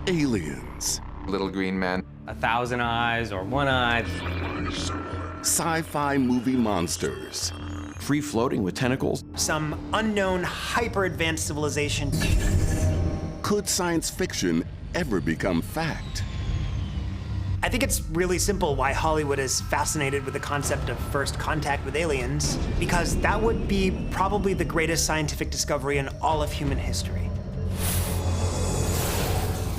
aliens, Little green man. 1,000 eyes or one eye. sci-fi movie monsters, Free-floating with tentacles. Some unknown hyper-advanced civilization. could science fiction ever become fact? I think it's really simple why Hollywood is fascinated with the concept of first contact with aliens, because that would be probably the greatest scientific discovery in all of human history.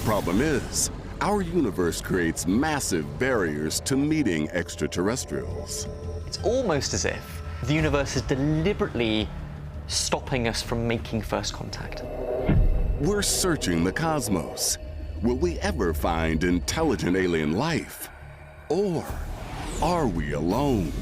Problem is, our universe creates massive barriers to meeting extraterrestrials. It's almost as if the universe is deliberately stopping us from making first contact. We're searching the cosmos. Will we ever find intelligent alien life? Or are we alone?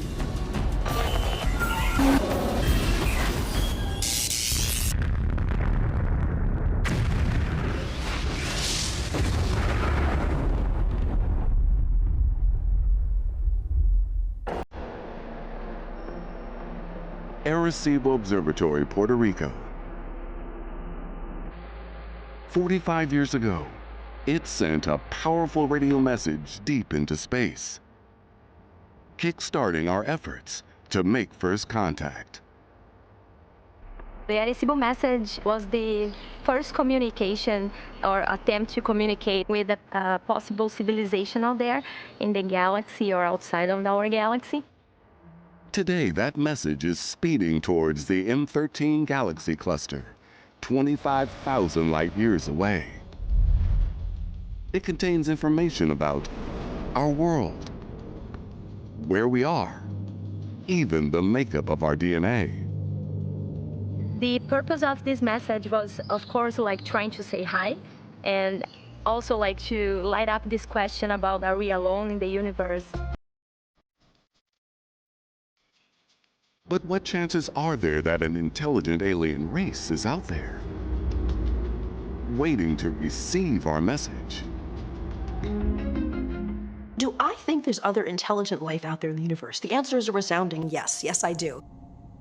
Arecibo Observatory, Puerto Rico. 45 years ago, it sent a powerful radio message deep into space, kickstarting our efforts to make first contact. The Arecibo message was the first communication or attempt to communicate with a possible civilization out there in the galaxy or outside of our galaxy. Today, that message is speeding towards the M13 galaxy cluster, 25,000 light years away. It contains information about our world, where we are, even the makeup of our DNA. The purpose of this message was, of course, like trying to say hi, and also like to light up this question about, are we alone in the universe? But what chances are there that an intelligent alien race is out there, waiting to receive our message? Do I think there's other intelligent life out there in the universe? The answer is a resounding yes. Yes, I do.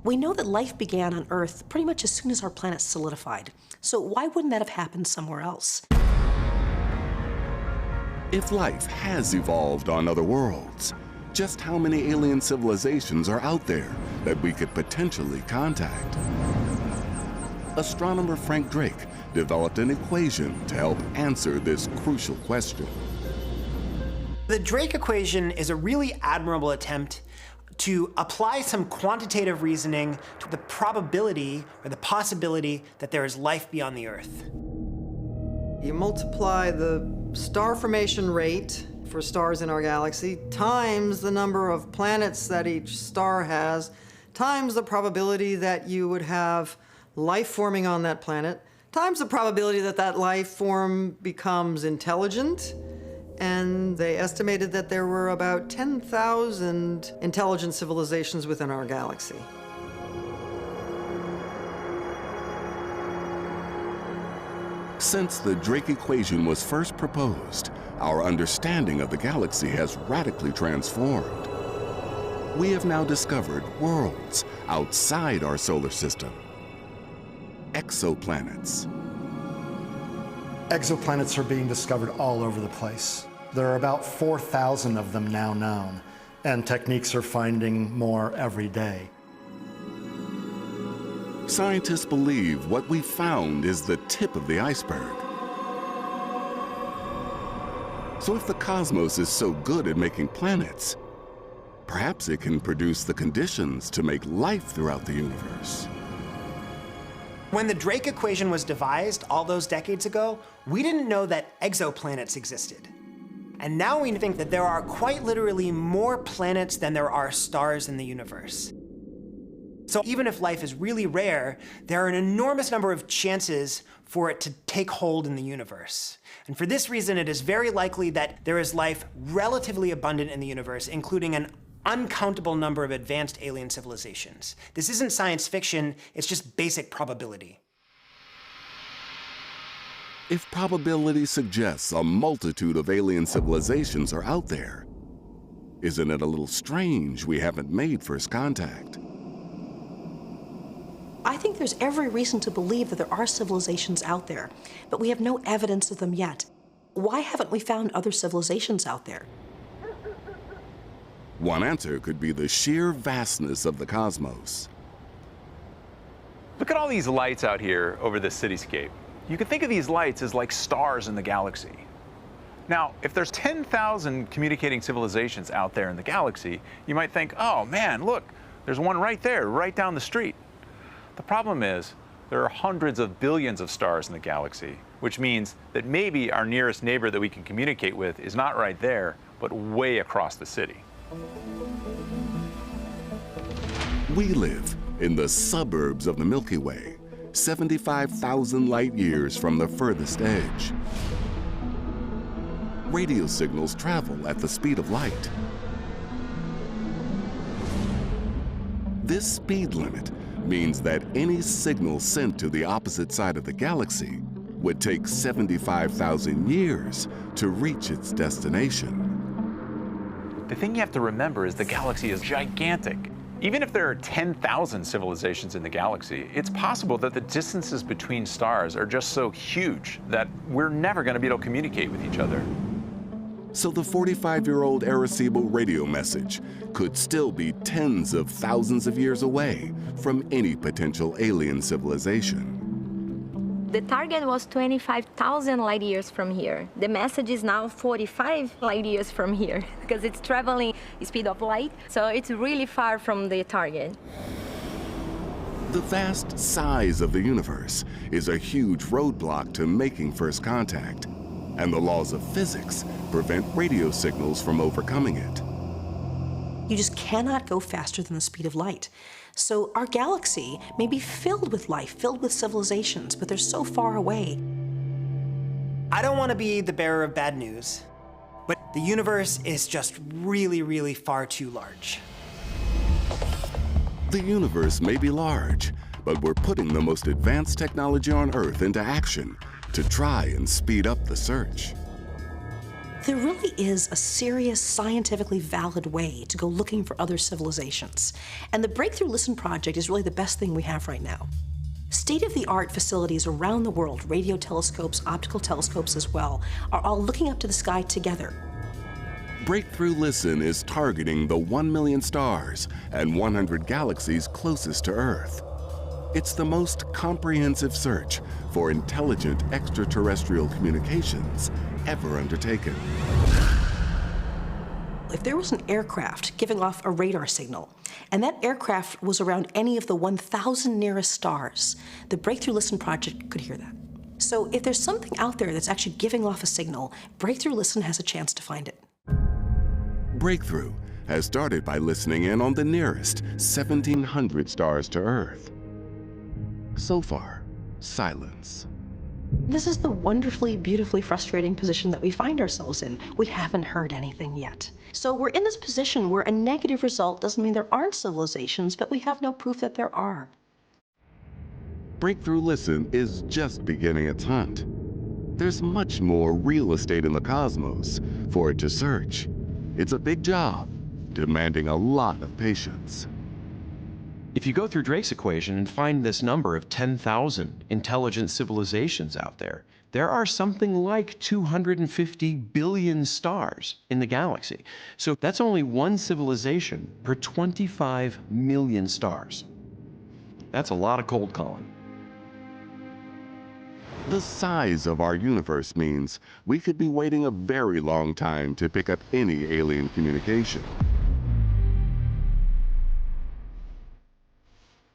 We know that life began on Earth pretty much as soon as our planet solidified. So why wouldn't that have happened somewhere else? If life has evolved on other worlds, just how many alien civilizations are out there that we could potentially contact? Astronomer Frank Drake developed an equation to help answer this crucial question. The Drake equation is a really admirable attempt to apply some quantitative reasoning to the probability or the possibility that there is life beyond the Earth. You multiply the star formation rate for stars in our galaxy times the number of planets that each star has, times the probability that you would have life forming on that planet, times the probability that that life form becomes intelligent. And they estimated that there were about 10,000 intelligent civilizations within our galaxy. Since the Drake equation was first proposed, our understanding of the galaxy has radically transformed. We have now discovered worlds outside our solar system. Exoplanets. Exoplanets are being discovered all over the place. There are about 4,000 of them now known, and techniques are finding more every day. Scientists believe what we found is the tip of the iceberg. So if the cosmos is so good at making planets, perhaps it can produce the conditions to make life throughout the universe. When the Drake equation was devised all those decades ago, we didn't know that exoplanets existed. And now we think that there are quite literally more planets than there are stars in the universe. So even if life is really rare, there are an enormous number of chances for it to take hold in the universe. And for this reason, it is very likely that there is life relatively abundant in the universe, including an uncountable number of advanced alien civilizations. This isn't science fiction, it's just basic probability. If probability suggests a multitude of alien civilizations are out there, isn't it a little strange we haven't made first contact? I think there's every reason to believe that there are civilizations out there, but we have no evidence of them yet. Why haven't we found other civilizations out there? One answer could be the sheer vastness of the cosmos. Look at all these lights out here over this cityscape. You can think of these lights as like stars in the galaxy. Now, if there's 10,000 communicating civilizations out there in the galaxy, you might think, oh man, look, there's one right there, right down the street. The problem is, there are hundreds of billions of stars in the galaxy, which means that maybe our nearest neighbor that we can communicate with is not right there, but way across the city. We live in the suburbs of the Milky Way, 75,000 light years from the furthest edge. Radio signals travel at the speed of light. This speed limit means that any signal sent to the opposite side of the galaxy would take 75,000 years to reach its destination. The thing you have to remember is the galaxy is gigantic. Even if there are 10,000 civilizations in the galaxy, it's possible that the distances between stars are just so huge that we're never going to be able to communicate with each other. So the 45-year-old Arecibo radio message could still be tens of thousands of years away from any potential alien civilization. The target was 25,000 light years from here. The message is now 45 light years from here because it's traveling speed of light, so it's really far from the target. The vast size of the universe is a huge roadblock to making first contact, and the laws of physics prevent radio signals from overcoming it. You just cannot go faster than the speed of light. So our galaxy may be filled with life, filled with civilizations, but they're so far away. I don't want to be the bearer of bad news, but the universe is just really, really far too large. The universe may be large, but we're putting the most advanced technology on Earth into action to try and speed up the search. There really is a serious, scientifically valid way to go looking for other civilizations. And the Breakthrough Listen project is really the best thing we have right now. State-of-the-art facilities around the world, radio telescopes, optical telescopes as well, are all looking up to the sky together. Breakthrough Listen is targeting the 1 million stars and 100 galaxies closest to Earth. It's the most comprehensive search for intelligent extraterrestrial communications ever undertaken. If there was an aircraft giving off a radar signal, and that aircraft was around any of the 1,000 nearest stars, the Breakthrough Listen project could hear that. So if there's something out there that's actually giving off a signal, Breakthrough Listen has a chance to find it. Breakthrough has started by listening in on the nearest 1,700 stars to Earth. So far, silence. This is the wonderfully, beautifully frustrating position that we find ourselves in. We haven't heard anything yet. So we're in this position where a negative result doesn't mean there aren't civilizations, but we have no proof that there are. Breakthrough Listen is just beginning its hunt. There's much more real estate in the cosmos for it to search. It's a big job, demanding a lot of patience. If you go through Drake's equation and find this number of 10,000 intelligent civilizations out there, there are something like 250 billion stars in the galaxy. So that's only one civilization per 25 million stars. That's a lot of cold calling. The size of our universe means we could be waiting a very long time to pick up any alien communication.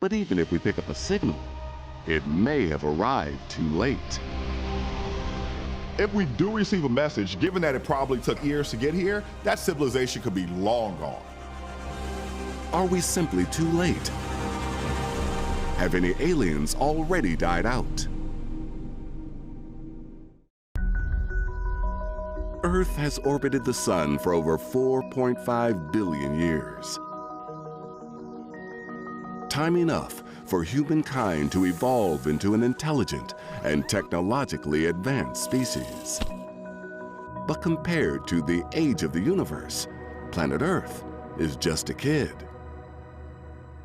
But even if we pick up a signal, it may have arrived too late. If we do receive a message, given that it probably took years to get here, that civilization could be long gone. Are we simply too late? Have any aliens already died out? Earth has orbited the sun for over 4.5 billion years. Time enough for humankind to evolve into an intelligent and technologically advanced species. But compared to the age of the universe, planet Earth is just a kid.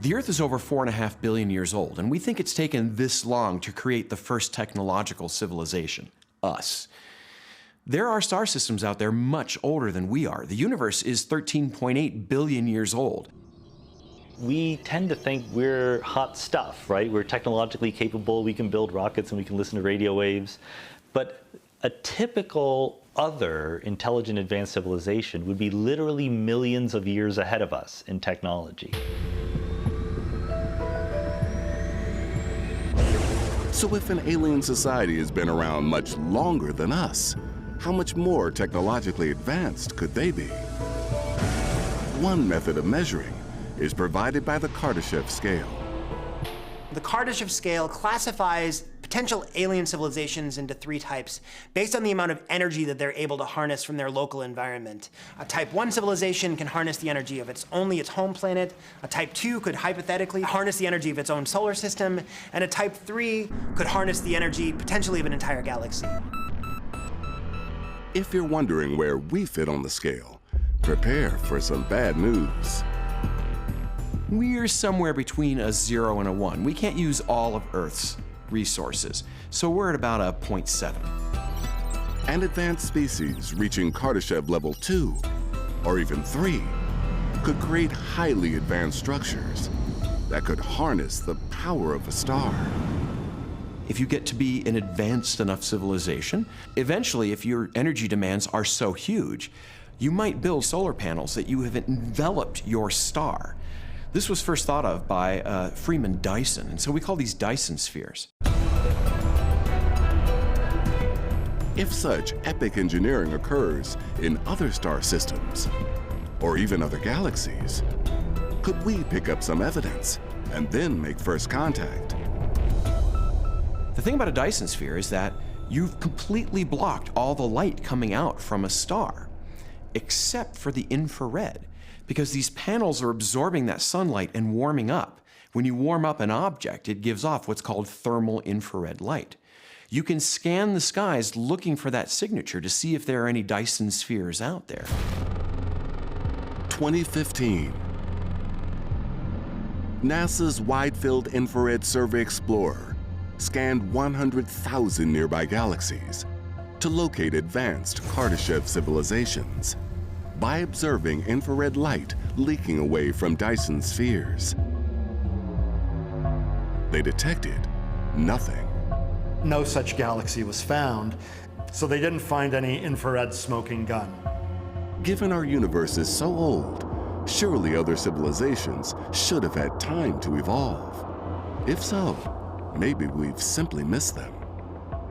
The Earth is over 4.5 billion years old, and we think it's taken this long to create the first technological civilization, us. There are star systems out there much older than we are. The universe is 13.8 billion years old. We tend to think we're hot stuff, right? We're technologically capable, we can build rockets and we can listen to radio waves. But a typical other intelligent advanced civilization would be literally millions of years ahead of us in technology. So if an alien society has been around much longer than us, how much more technologically advanced could they be? One method of measuring is provided by the Kardashev scale. The Kardashev scale classifies potential alien civilizations into 3 types based on the amount of energy that they're able to harness from their local environment. A type 1 civilization can harness the energy of only its home planet. A type 2 could hypothetically harness the energy of its own solar system. And a type 3 could harness the energy potentially of an entire galaxy. If you're wondering where we fit on the scale, prepare for some bad news. We're somewhere between a 0 and a 1. We can't use all of Earth's resources, so we're at about a 0.7. An advanced species reaching Kardashev level 2, or even 3, could create highly advanced structures that could harness the power of a star. If you get to be an advanced enough civilization, eventually, if your energy demands are so huge, you might build solar panels that you have enveloped your star. This was first thought of by Freeman Dyson, and so we call these Dyson spheres. If such epic engineering occurs in other star systems, or even other galaxies, could we pick up some evidence and then make first contact? The thing about a Dyson sphere is that you've completely blocked all the light coming out from a star, except for the infrared, because these panels are absorbing that sunlight and warming up. When you warm up an object, it gives off what's called thermal infrared light. You can scan the skies looking for that signature to see if there are any Dyson spheres out there. 2015. NASA's Wide Field Infrared Survey Explorer scanned 100,000 nearby galaxies to locate advanced Kardashev civilizations by observing infrared light leaking away from Dyson spheres. They detected nothing. No such galaxy was found, so they didn't find any infrared smoking gun. Given our universe is so old, surely other civilizations should have had time to evolve. If so, maybe we've simply missed them.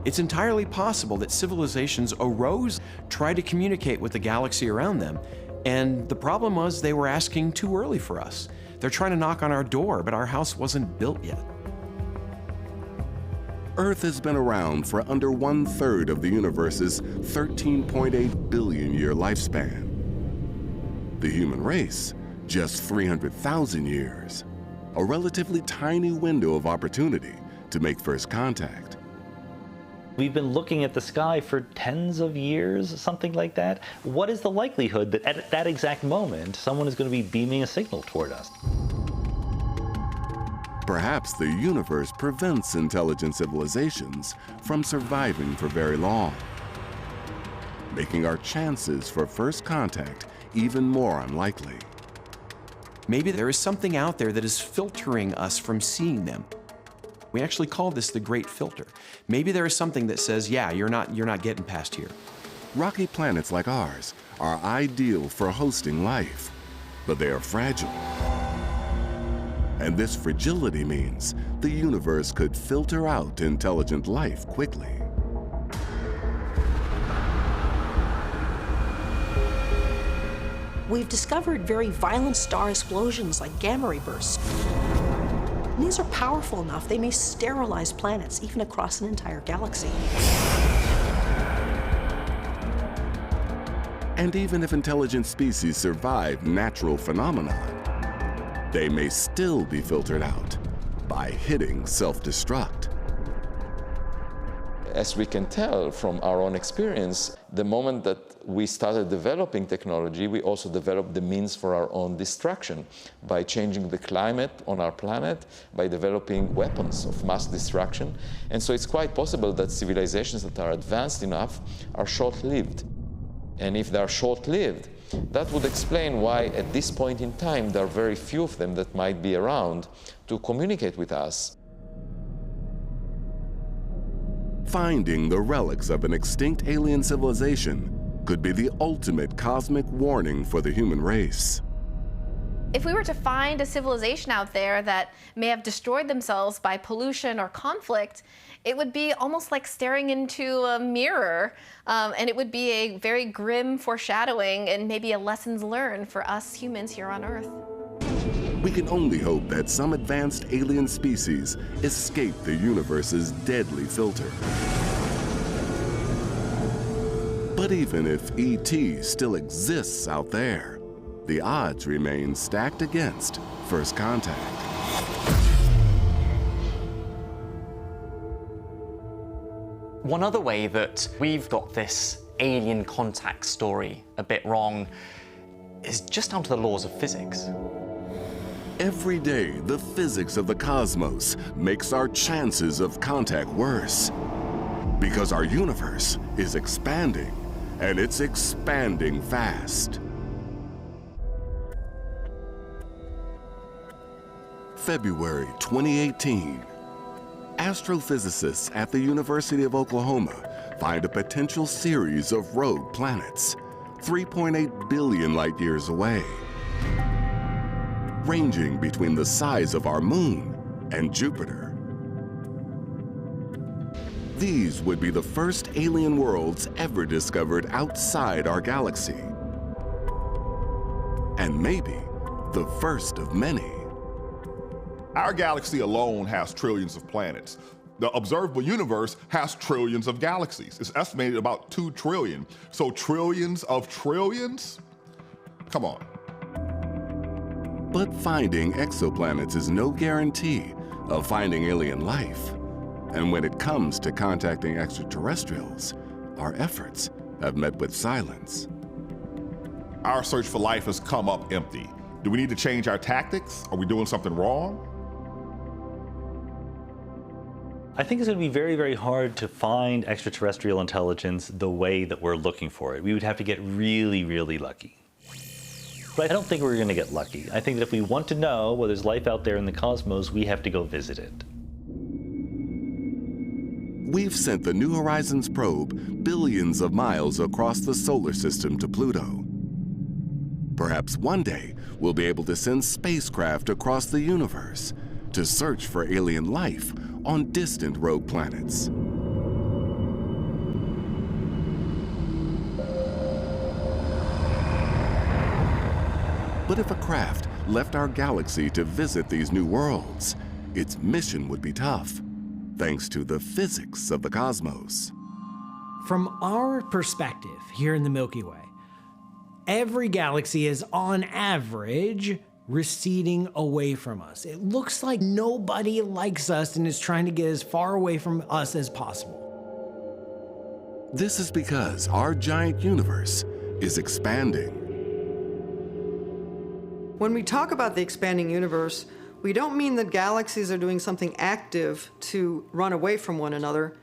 It's entirely possible that civilizations arose, tried to communicate with the galaxy around them, and the problem was they were asking too early for us. They're trying to knock on our door, but our house wasn't built yet. Earth has been around for under 1/3 of the universe's 13.8 billion year lifespan. The human race, just 300,000 years, a relatively tiny window of opportunity to make first contact. We've been looking at the sky for tens of years, something like that. What is the likelihood that at that exact moment, someone is going to be beaming a signal toward us? Perhaps the universe prevents intelligent civilizations from surviving for very long, making our chances for first contact even more unlikely. Maybe there is something out there that is filtering us from seeing them. We actually call this the Great Filter. Maybe there is something that says, yeah, you're not getting past here. Rocky planets like ours are ideal for hosting life, but they are fragile. And this fragility means the universe could filter out intelligent life quickly. We've discovered very violent star explosions like gamma ray bursts. And these are powerful enough, they may sterilize planets, even across an entire galaxy. And even if intelligent species survive natural phenomena, they may still be filtered out by hitting self-destruct. As we can tell from our own experience, The moment that we started developing technology, we also developed the means for our own destruction by changing the climate on our planet, by developing weapons of mass destruction. And so it's quite possible that civilizations that are advanced enough are short-lived. And if they're short-lived, that would explain why at this point in time there are very few of them that might be around to communicate with us. Finding the relics of an extinct alien civilization could be the ultimate cosmic warning for the human race. If we were to find a civilization out there that may have destroyed themselves by pollution or conflict, it would be almost like staring into a mirror, and it would be a very grim foreshadowing and maybe a lessons learned for us humans here on Earth. We can only hope that some advanced alien species escape the universe's deadly filter. But even if ET still exists out there, the odds remain stacked against first contact. One other way that we've got this alien contact story a bit wrong is just down to the laws of physics. Every day, the physics of the cosmos makes our chances of contact worse. Because our universe is expanding, and it's expanding fast. February 2018. Astrophysicists at the University of Oklahoma find a potential series of rogue planets, 3.8 billion light years away, ranging between the size of our moon and Jupiter. These would be the first alien worlds ever discovered outside our galaxy. And maybe the first of many. Our galaxy alone has trillions of planets. The observable universe has trillions of galaxies. It's estimated about 2 trillion. So trillions of trillions? Come on. But finding exoplanets is no guarantee of finding alien life. And when it comes to contacting extraterrestrials, our efforts have met with silence. Our search for life has come up empty. Do we need to change our tactics? Are we doing something wrong? I think it's going to be very, very hard to find extraterrestrial intelligence the way that we're looking for it. We would have to get really, really lucky. But I don't think we're going to get lucky. I think that if we want to know whether there's life out there in the cosmos, we have to go visit it. We've sent the New Horizons probe billions of miles across the solar system to Pluto. Perhaps one day we'll be able to send spacecraft across the universe to search for alien life on distant rogue planets. But if a craft left our galaxy to visit these new worlds, its mission would be tough, thanks to the physics of the cosmos. From our perspective here in the Milky Way, every galaxy is on average receding away from us. It looks like nobody likes us and is trying to get as far away from us as possible. This is because our giant universe is expanding. When we talk about the expanding universe, we don't mean that galaxies are doing something active to run away from one another.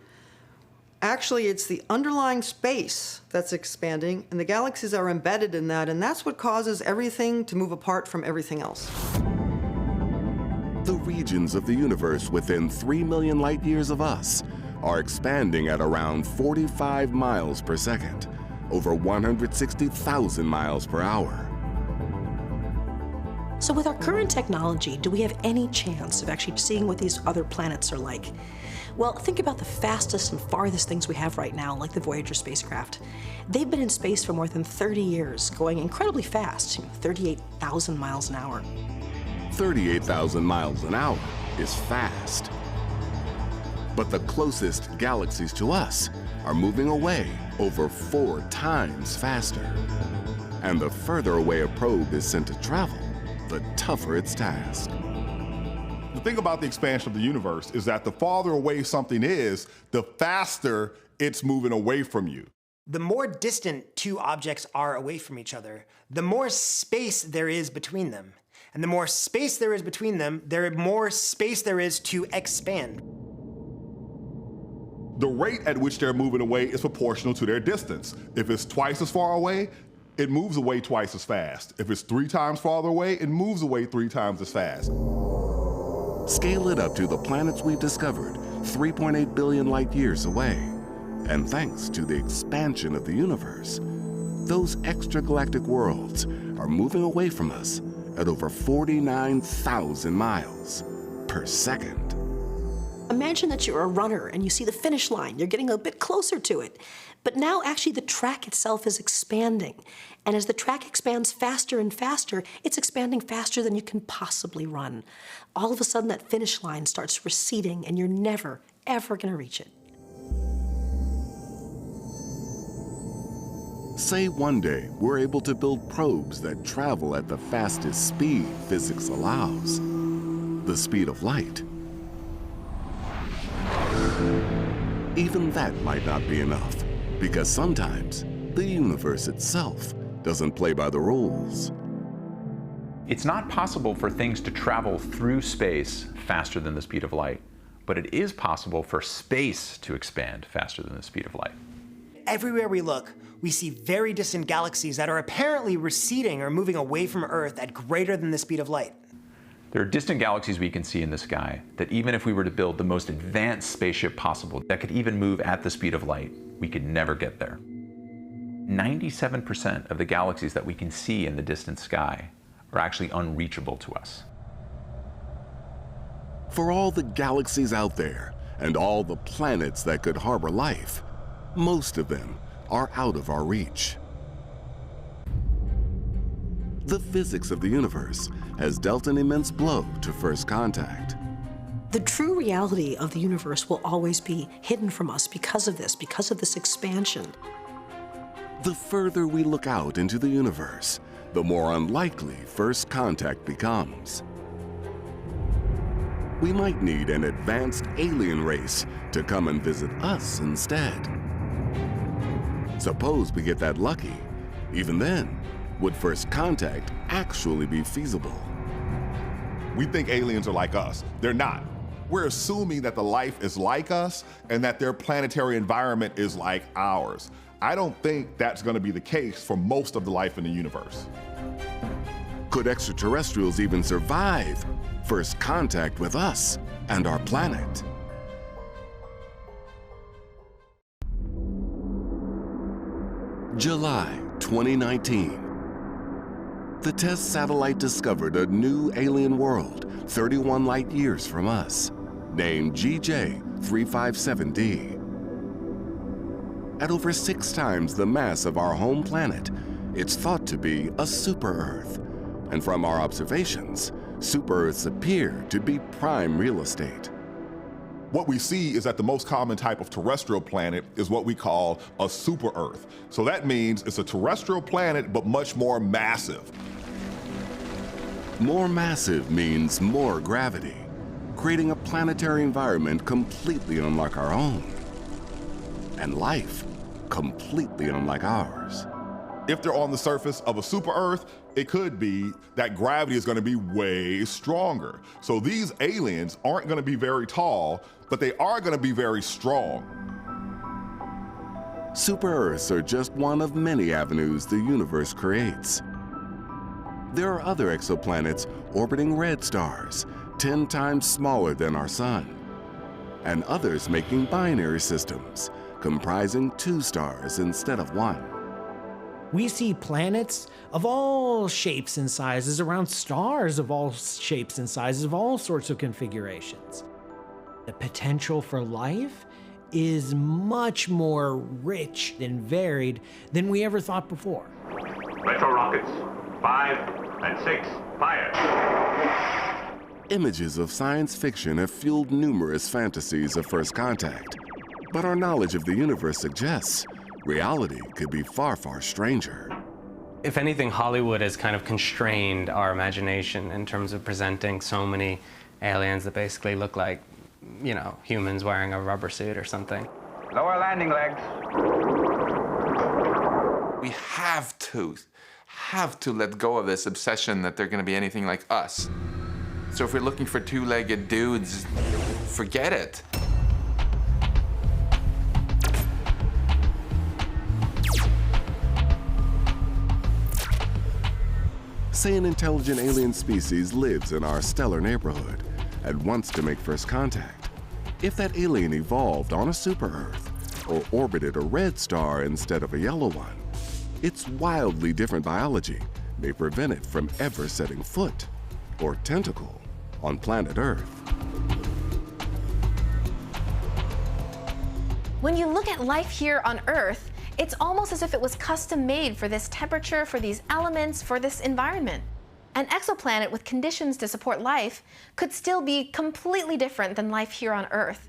Actually, it's the underlying space that's expanding, and the galaxies are embedded in that, and that's what causes everything to move apart from everything else. The regions of the universe within 3 million light years of us are expanding at around 45 miles per second, over 160,000 miles per hour. So with our current technology, do we have any chance of actually seeing what these other planets are like? Well, think about the fastest and farthest things we have right now, like the Voyager spacecraft. They've been in space for more than 30 years, going incredibly fast, 38,000 miles an hour. 38,000 miles an hour is fast. But the closest galaxies to us are moving away over 4 times faster. And the further away a probe is sent to travel, the tougher its task. The thing about the expansion of the universe is that the farther away something is, the faster it's moving away from you. The more distant two objects are away from each other, the more space there is between them. And the more space there is between them, the more space there is to expand. The rate at which they're moving away is proportional to their distance. If it's twice as far away, it moves away twice as fast. If it's 3 times farther away, it moves away 3 times as fast. Scale it up to the planets we've discovered, 3.8 billion light years away. And thanks to the expansion of the universe, those extragalactic worlds are moving away from us at over 49,000 miles per second. Imagine that you're a runner and you see the finish line. You're getting a bit closer to it. But now actually the track itself is expanding. And as the track expands faster and faster, it's expanding faster than you can possibly run. All of a sudden that finish line starts receding and you're never, ever gonna reach it. Say one day we're able to build probes that travel at the fastest speed physics allows, the speed of light. Even that might not be enough, because sometimes the universe itself doesn't play by the rules. It's not possible for things to travel through space faster than the speed of light, but it is possible for space to expand faster than the speed of light. Everywhere we look, we see very distant galaxies that are apparently receding or moving away from Earth at greater than the speed of light. There are distant galaxies we can see in the sky that even if we were to build the most advanced spaceship possible that could even move at the speed of light, we could never get there. 97% of the galaxies that we can see in the distant sky are actually unreachable to us. For all the galaxies out there and all the planets that could harbor life, most of them are out of our reach. The physics of the universe has dealt an immense blow to first contact. The true reality of the universe will always be hidden from us because of this expansion. The further we look out into the universe, the more unlikely first contact becomes. We might need an advanced alien race to come and visit us instead. Suppose we get that lucky. Even then, would first contact actually be feasible? We think aliens are like us. They're not. We're assuming that the life is like us and that their planetary environment is like ours. I don't think that's going to be the case for most of the life in the universe. Could extraterrestrials even survive first contact with us and our planet? July 2019. The test satellite discovered a new alien world 31 light years from us, named GJ357d. At over 6 times the mass of our home planet, it's thought to be a super-Earth. And from our observations, super-Earths appear to be prime real estate. What we see is that the most common type of terrestrial planet is what we call a super-Earth. So that means it's a terrestrial planet, but much more massive. More massive means more gravity, creating a planetary environment completely unlike our own. And life completely unlike ours. If they're on the surface of a super-Earth, it could be that gravity is going to be way stronger. So these aliens aren't going to be very tall, but they are going to be very strong. Super-Earths are just one of many avenues the universe creates. There are other exoplanets orbiting red stars, 10 times smaller than our sun, and others making binary systems, comprising 2 stars instead of 1. We see planets of all shapes and sizes around stars of all shapes and sizes of all sorts of configurations. The potential for life is much more rich and varied than we ever thought before. Retro rockets, 5 and 6, fire. Images of science fiction have fueled numerous fantasies of first contact, but our knowledge of the universe suggests reality could be far, far stranger. If anything, Hollywood has kind of constrained our imagination in terms of presenting so many aliens that basically look like, you know, humans wearing a rubber suit or something. Lower landing legs. We have to let go of this obsession that they're going to be anything like us. So if we're looking for two-legged dudes, forget it. Say an intelligent alien species lives in our stellar neighborhood and wants to make first contact. If that alien evolved on a super-Earth or orbited a red star instead of a yellow one, its wildly different biology may prevent it from ever setting foot or tentacle on planet Earth. When you look at life here on Earth, it's almost as if it was custom made for this temperature, for these elements, for this environment. An exoplanet with conditions to support life could still be completely different than life here on Earth.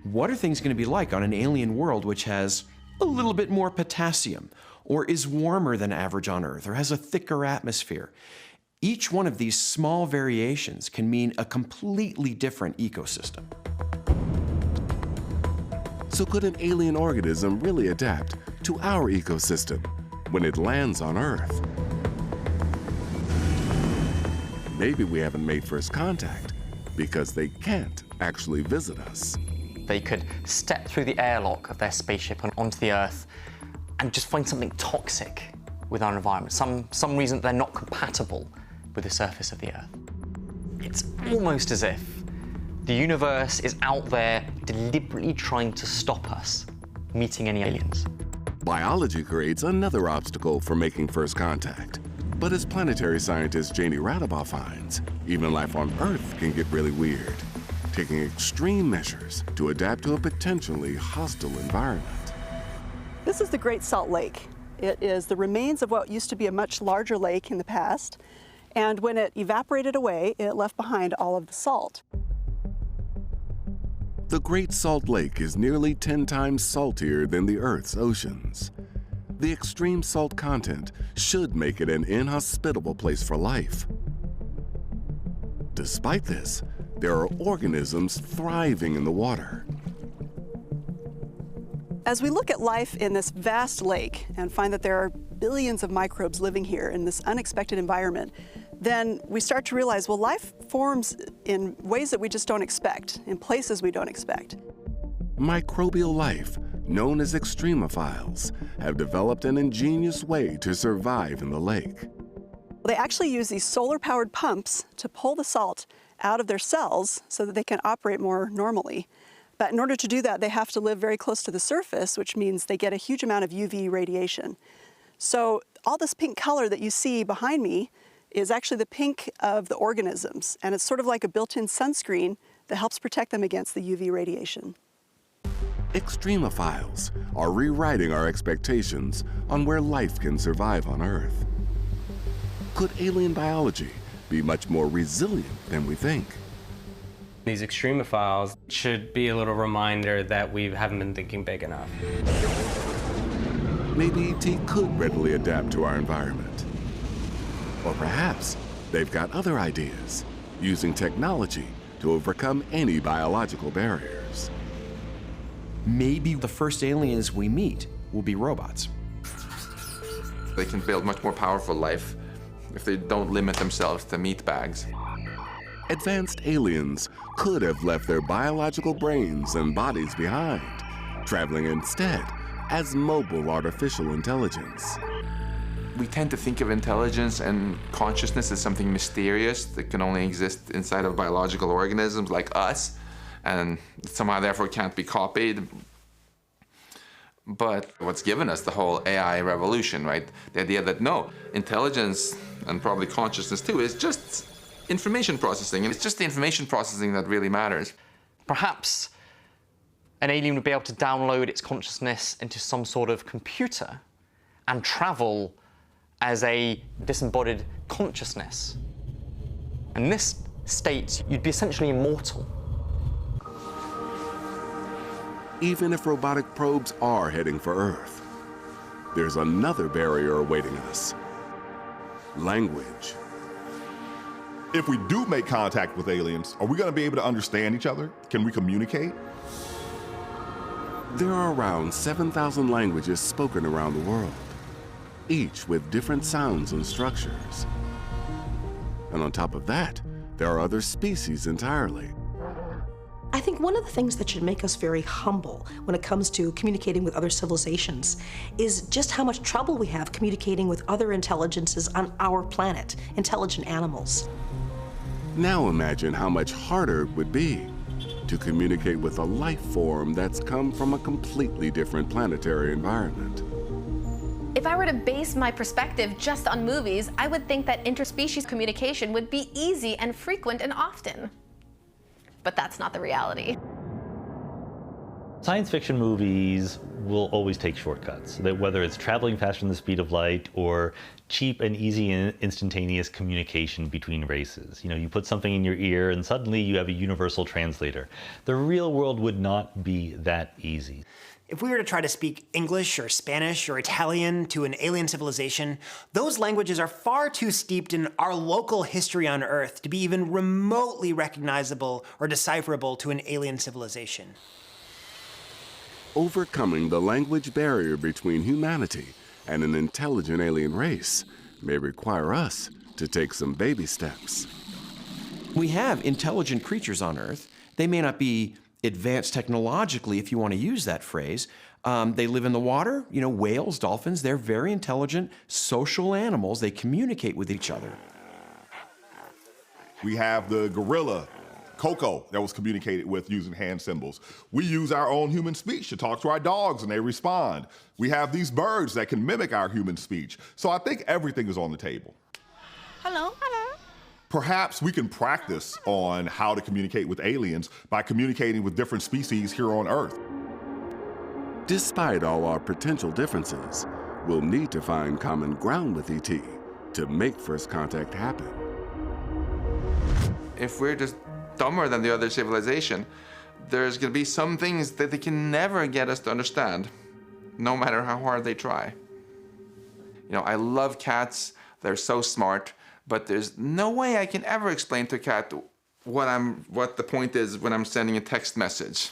What are things going to be like on an alien world which has a little bit more potassium, or is warmer than average on Earth, or has a thicker atmosphere? Each one of these small variations can mean a completely different ecosystem. So could an alien organism really adapt to our ecosystem when it lands on Earth? Maybe we haven't made first contact because they can't actually visit us. They could step through the airlock of their spaceship and onto the Earth and just find something toxic with our environment, some reason they're not compatible with the surface of the Earth. It's almost as if the universe is out there deliberately trying to stop us meeting any aliens. Biology creates another obstacle for making first contact. But as planetary scientist Janie Radabaugh finds, even life on Earth can get really weird, taking extreme measures to adapt to a potentially hostile environment. This is the Great Salt Lake. It is the remains of what used to be a much larger lake in the past, and when it evaporated away, it left behind all of the salt. The Great Salt Lake is nearly 10 times saltier than the Earth's oceans. The extreme salt content should make it an inhospitable place for life. Despite this, there are organisms thriving in the water. As we look at life in this vast lake and find that there are billions of microbes living here in this unexpected environment, then we start to realize, well, life forms in ways that we just don't expect, in places we don't expect. Microbial life, known as extremophiles, have developed an ingenious way to survive in the lake. They actually use these solar-powered pumps to pull the salt out of their cells so that they can operate more normally. But in order to do that, they have to live very close to the surface, which means they get a huge amount of UV radiation. So all this pink color that you see behind me is actually the pink of the organisms, and it's sort of like a built-in sunscreen that helps protect them against the UV radiation. Extremophiles are rewriting our expectations on where life can survive on Earth. Could alien biology be much more resilient than we think? These extremophiles should be a little reminder that we haven't been thinking big enough. Maybe ET could readily adapt to our environment. Or perhaps they've got other ideas, using technology to overcome any biological barriers. Maybe the first aliens we meet will be robots. They can build much more powerful life if they don't limit themselves to meat bags. Advanced aliens could have left their biological brains and bodies behind, traveling instead as mobile artificial intelligence. We tend to think of intelligence and consciousness as something mysterious that can only exist inside of biological organisms like us, and somehow therefore can't be copied. But what's given us the whole AI revolution, right? The idea that no, intelligence, and probably consciousness too, is just information processing, and it's just the information processing that really matters. Perhaps an alien would be able to download its consciousness into some sort of computer and travel as a disembodied consciousness. In this state, you'd be essentially immortal. Even if robotic probes are heading for Earth, there's another barrier awaiting us: language. If we do make contact with aliens, are we going to be able to understand each other? Can we communicate? There are around 7,000 languages spoken around the world, each with different sounds and structures. And on top of that, there are other species entirely. I think one of the things that should make us very humble when it comes to communicating with other civilizations is just how much trouble we have communicating with other intelligences on our planet, intelligent animals. Now imagine how much harder it would be to communicate with a life form that's come from a completely different planetary environment. If I were to base my perspective just on movies, I would think that interspecies communication would be easy and frequent and often. But that's not the reality. Science fiction movies will always take shortcuts, that whether it's traveling faster than the speed of light or cheap and easy and instantaneous communication between races. You know, you put something in your ear and suddenly you have a universal translator. The real world would not be that easy. If we were to try to speak English or Spanish or Italian to an alien civilization, those languages are far too steeped in our local history on Earth to be even remotely recognizable or decipherable to an alien civilization. Overcoming the language barrier between humanity and an intelligent alien race may require us to take some baby steps. We have intelligent creatures on Earth. They may not be advanced technologically, if you want to use that phrase. They live in the water, you know, whales, dolphins, they're very intelligent, social animals. They communicate with each other. We have the gorilla, Coco, that was communicated with using hand symbols. We use our own human speech to talk to our dogs and they respond. We have these birds that can mimic our human speech. So I think everything is on the table. Hello, hello. Perhaps we can practice on how to communicate with aliens by communicating with different species here on Earth. Despite all our potential differences, we'll need to find common ground with ET to make first contact happen. If we're just dumber than the other civilization, there's going to be some things that they can never get us to understand, no matter how hard they try. You know, I love cats. They're so smart, but there's no way I can ever explain to a cat what the point is when I'm sending a text message.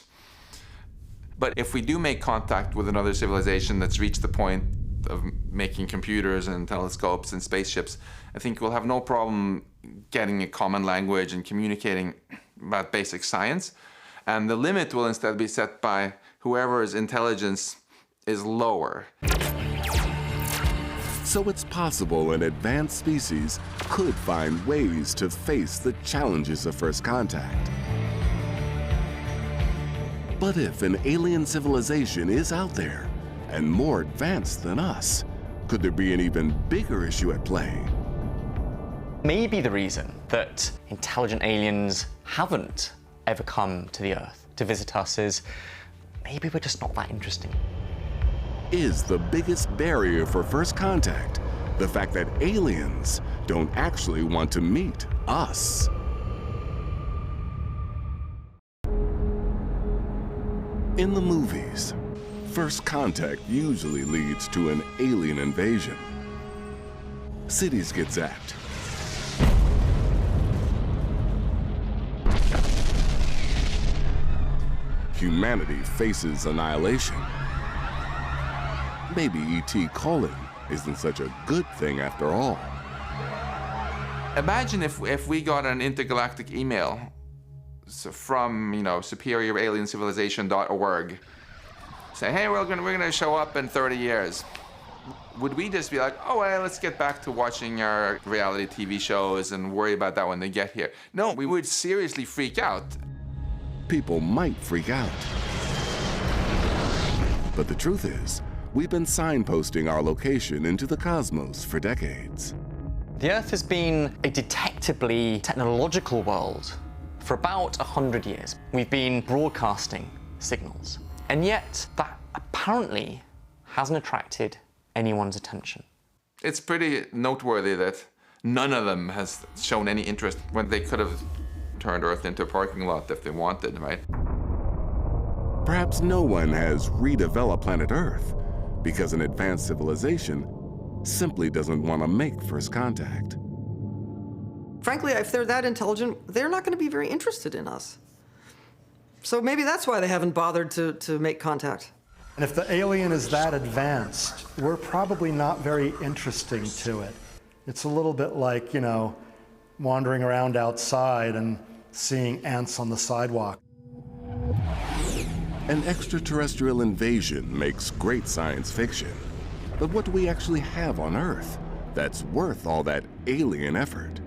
But if we do make contact with another civilization that's reached the point of making computers and telescopes and spaceships, I think we'll have no problem getting a common language and communicating about basic science. And the limit will instead be set by whoever's intelligence is lower. So it's possible an advanced species could find ways to face the challenges of first contact. But if an alien civilization is out there and more advanced than us, could there be an even bigger issue at play? Maybe the reason that intelligent aliens haven't ever come to the Earth to visit us is maybe we're just not that interesting. Is the biggest barrier for first contact the fact that aliens don't actually want to meet us? In the movies, first contact usually leads to an alien invasion. Cities get zapped. Humanity faces annihilation. Maybe ET calling isn't such a good thing after all. Imagine if we got an intergalactic email from, you know, superioraliencivilization.org, say, hey, we're gonna show up in 30 years. Would we just be like, oh, well, let's get back to watching our reality TV shows and worry about that when they get here? No, we would seriously freak out. People might freak out. But the truth is, we've been signposting our location into the cosmos for decades. The Earth has been a detectably technological world for about 100 years. We've been broadcasting signals, and yet that apparently hasn't attracted anyone's attention. It's pretty noteworthy that none of them has shown any interest when they could have turned Earth into a parking lot if they wanted, right? Perhaps no one has redeveloped planet Earth because an advanced civilization simply doesn't want to make first contact. Frankly, if they're that intelligent, they're not going to be very interested in us. So maybe that's why they haven't bothered to make contact. And if the alien is that advanced, we're probably not very interesting to it. It's a little bit like, you know, wandering around outside and seeing ants on the sidewalk. An extraterrestrial invasion makes great science fiction. But what do we actually have on Earth that's worth all that alien effort?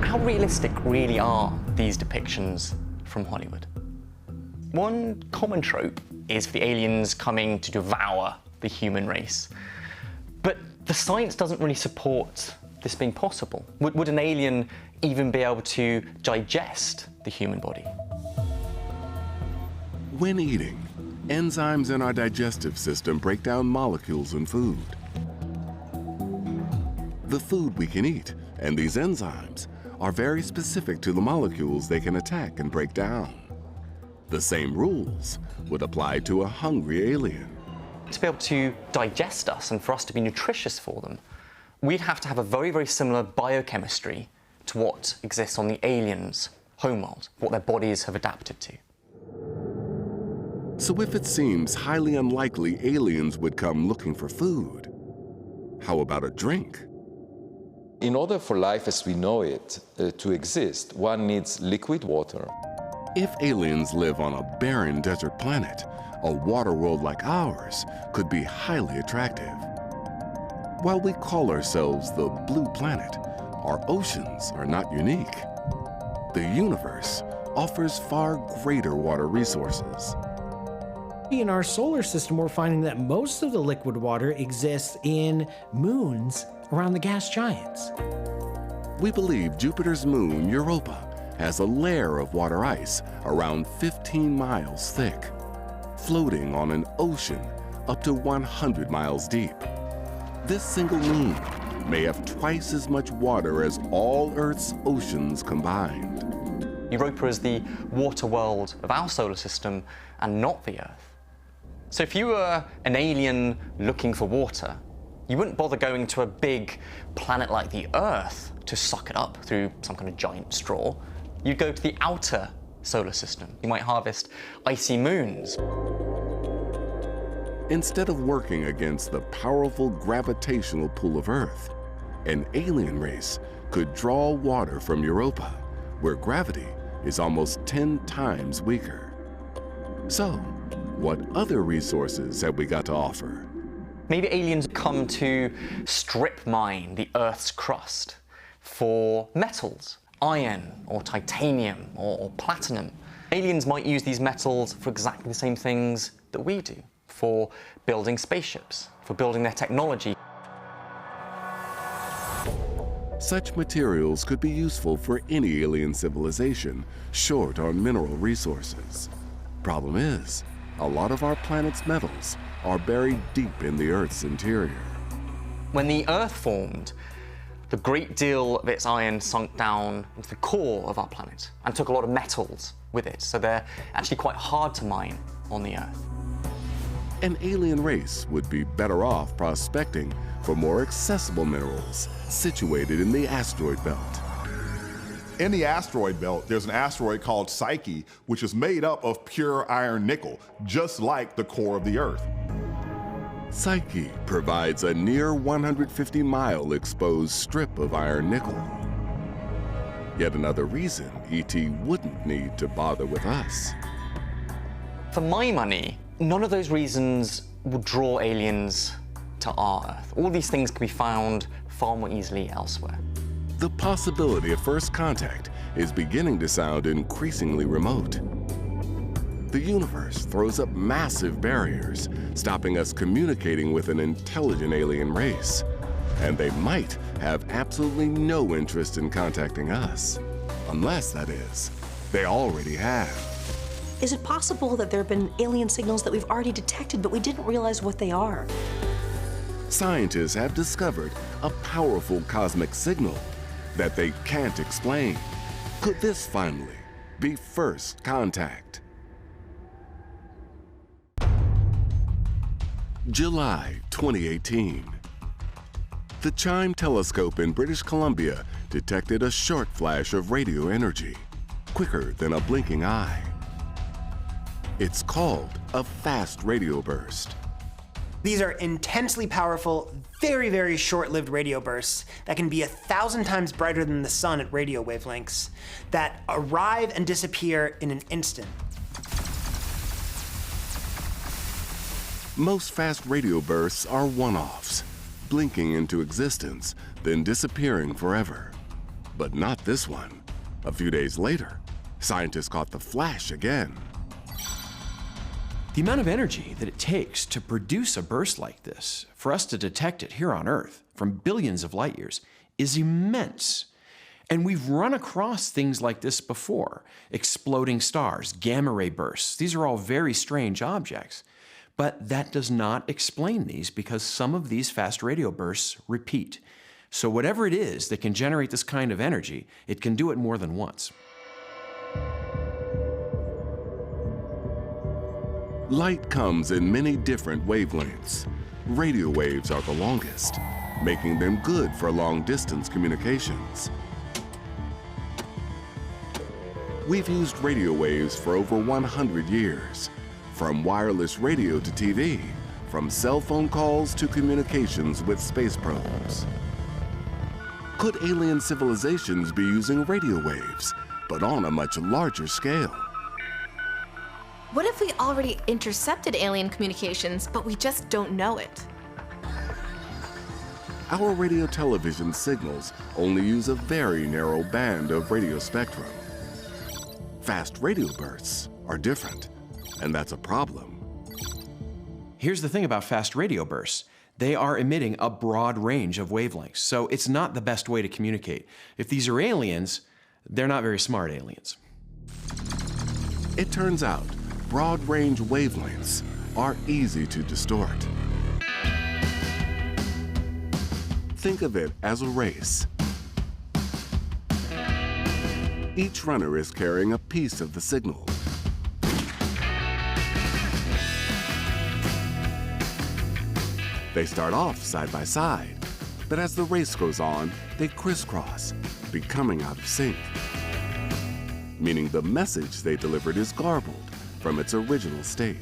How realistic really are these depictions from Hollywood? One common trope is for the aliens coming to devour the human race. But the science doesn't really support this being possible. Would an alien even be able to digest the human body? When eating, enzymes in our digestive system break down molecules in food. The food we can eat and these enzymes are very specific to the molecules they can attack and break down. The same rules would apply to a hungry alien. To be able to digest us and for us to be nutritious for them, we'd have to have a very, very similar biochemistry to what exists on the aliens' homeworld, what their bodies have adapted to. So if it seems highly unlikely aliens would come looking for food, how about a drink? In order for life as we know it to exist, one needs liquid water. If aliens live on a barren desert planet, a water world like ours could be highly attractive. While we call ourselves the blue planet, our oceans are not unique. The universe offers far greater water resources. In our solar system, we're finding that most of the liquid water exists in moons around the gas giants. We believe Jupiter's moon, Europa, has a layer of water ice around 15 miles thick, floating on an ocean up to 100 miles deep. This single moon may have twice as much water as all Earth's oceans combined. Europa is the water world of our solar system and not the Earth. So if you were an alien looking for water, you wouldn't bother going to a big planet like the Earth to suck it up through some kind of giant straw. You'd go to the outer solar system. You might harvest icy moons. Instead of working against the powerful gravitational pull of Earth, an alien race could draw water from Europa, where gravity is almost 10 times weaker. So, what other resources have we got to offer? Maybe aliens come to strip mine the Earth's crust for metals, iron or titanium or platinum. Aliens might use these metals for exactly the same things that we do, for building spaceships, for building their technology. Such materials could be useful for any alien civilization short on mineral resources. Problem is, a lot of our planet's metals are buried deep in the Earth's interior. When the Earth formed, a great deal of its iron sunk down into the core of our planet and took a lot of metals with it, so they're actually quite hard to mine on the Earth. An alien race would be better off prospecting for more accessible minerals situated in the asteroid belt. In the asteroid belt, there's an asteroid called Psyche, which is made up of pure iron nickel, just like the core of the Earth. Psyche provides a near 150-mile exposed strip of iron nickel. Yet another reason ET wouldn't need to bother with us. For my money, none of those reasons would draw aliens to our Earth. All these things can be found far more easily elsewhere. The possibility of first contact is beginning to sound increasingly remote. The universe throws up massive barriers, stopping us communicating with an intelligent alien race. And they might have absolutely no interest in contacting us. Unless, that is, they already have. Is it possible that there have been alien signals that we've already detected, but we didn't realize what they are? Scientists have discovered a powerful cosmic signal that they can't explain. Could this finally be first contact? July 2018. The Chime telescope in British Columbia detected a short flash of radio energy, quicker than a blinking eye. It's called a fast radio burst. These are intensely powerful, very, very short-lived radio bursts that can be 1,000 times brighter than the sun at radio wavelengths that arrive and disappear in an instant. Most fast radio bursts are one-offs, blinking into existence, then disappearing forever. But not this one. A few days later, scientists caught the flash again. The amount of energy that it takes to produce a burst like this, for us to detect it here on Earth from billions of light years, is immense. And we've run across things like this before. Exploding stars, gamma ray bursts. These are all very strange objects. But that does not explain these because some of these fast radio bursts repeat. So whatever it is that can generate this kind of energy, it can do it more than once. Light comes in many different wavelengths. Radio waves are the longest, making them good for long-distance communications. We've used radio waves for over 100 years, from wireless radio to TV, from cell phone calls to communications with space probes. Could alien civilizations be using radio waves, but on a much larger scale? What if we already intercepted alien communications, but we just don't know it? Our radio television signals only use a very narrow band of radio spectrum. Fast radio bursts are different, and that's a problem. Here's the thing about fast radio bursts. They are emitting a broad range of wavelengths, so it's not the best way to communicate. If these are aliens, they're not very smart aliens. It turns out broad-range wavelengths are easy to distort. Think of it as a race. Each runner is carrying a piece of the signal. They start off side by side, but as the race goes on, they crisscross, becoming out of sync, meaning the message they delivered is garbled from its original state.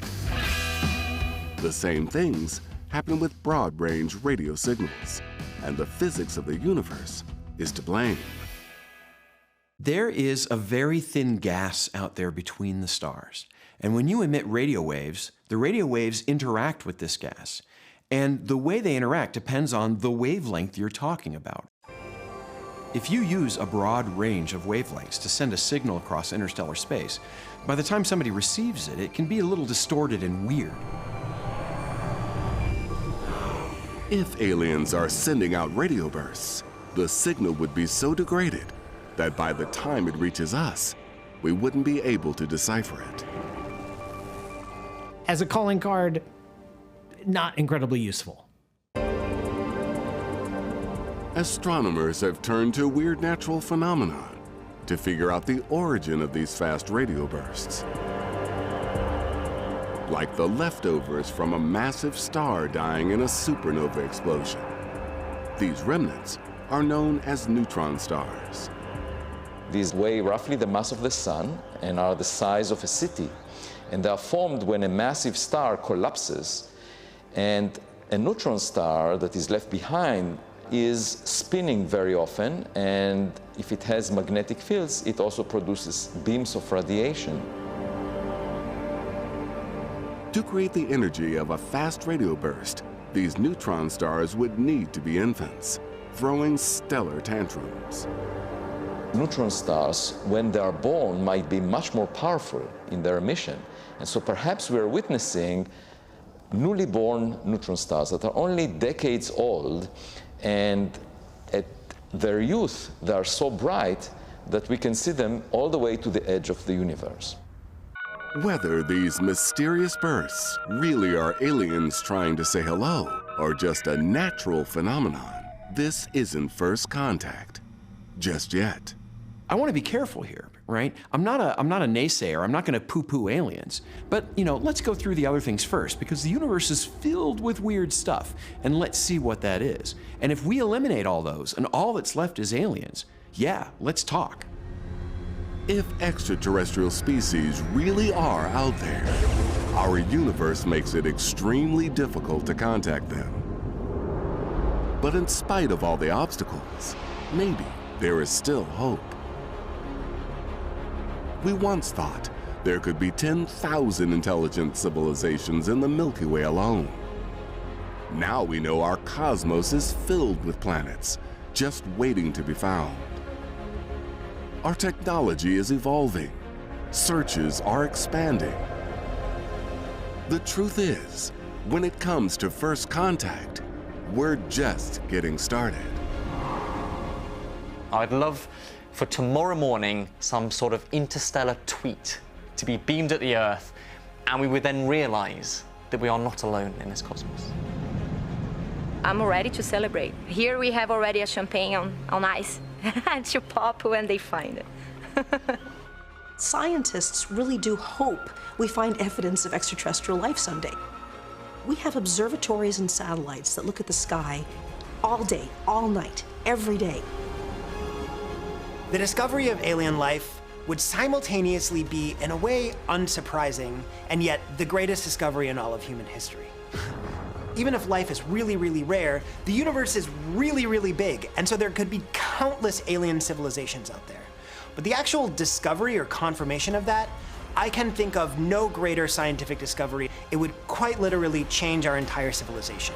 The same things happen with broad-range radio signals, and the physics of the universe is to blame. There is a very thin gas out there between the stars, and when you emit radio waves, the radio waves interact with this gas, and the way they interact depends on the wavelength you're talking about. If you use a broad range of wavelengths to send a signal across interstellar space, by the time somebody receives it, it can be a little distorted and weird. If aliens are sending out radio bursts, the signal would be so degraded that by the time it reaches us, we wouldn't be able to decipher it. As a calling card, not incredibly useful. Astronomers have turned to weird natural phenomena to figure out the origin of these fast radio bursts. Like the leftovers from a massive star dying in a supernova explosion. These remnants are known as neutron stars. These weigh roughly the mass of the sun and are the size of a city. And they are formed when a massive star collapses, and a neutron star that is left behind is spinning very often, and if it has magnetic fields, it also produces beams of radiation. To create the energy of a fast radio burst, these neutron stars would need to be infants, throwing stellar tantrums. Neutron stars, when they are born, might be much more powerful in their emission. And so perhaps we are witnessing newly born neutron stars that are only decades old, and at their youth, they are so bright that we can see them all the way to the edge of the universe. Whether these mysterious bursts really are aliens trying to say hello, or just a natural phenomenon, this isn't first contact, just yet. I want to be careful here, right? I'm not a naysayer. I'm not going to poo-poo aliens. But, let's go through the other things first, because the universe is filled with weird stuff, and let's see what that is. And if we eliminate all those, and all that's left is aliens, yeah, let's talk. If extraterrestrial species really are out there, our universe makes it extremely difficult to contact them. But in spite of all the obstacles, maybe there is still hope. We once thought there could be 10,000 intelligent civilizations in the Milky Way alone. Now we know our cosmos is filled with planets, just waiting to be found. Our technology is evolving. Searches are expanding. The truth is, when it comes to first contact, we're just getting started. I'd love for tomorrow morning some sort of interstellar tweet to be beamed at the Earth, and we would then realize that we are not alone in this cosmos. I'm ready to celebrate. Here we have already a champagne on ice to pop when they find it. Scientists really do hope we find evidence of extraterrestrial life someday. We have observatories and satellites that look at the sky all day, all night, every day. The discovery of alien life would simultaneously be, in a way, unsurprising, and yet the greatest discovery in all of human history. Even if life is really, really rare, the universe is really, really big, and so there could be countless alien civilizations out there. But the actual discovery or confirmation of that, I can think of no greater scientific discovery. It would quite literally change our entire civilization.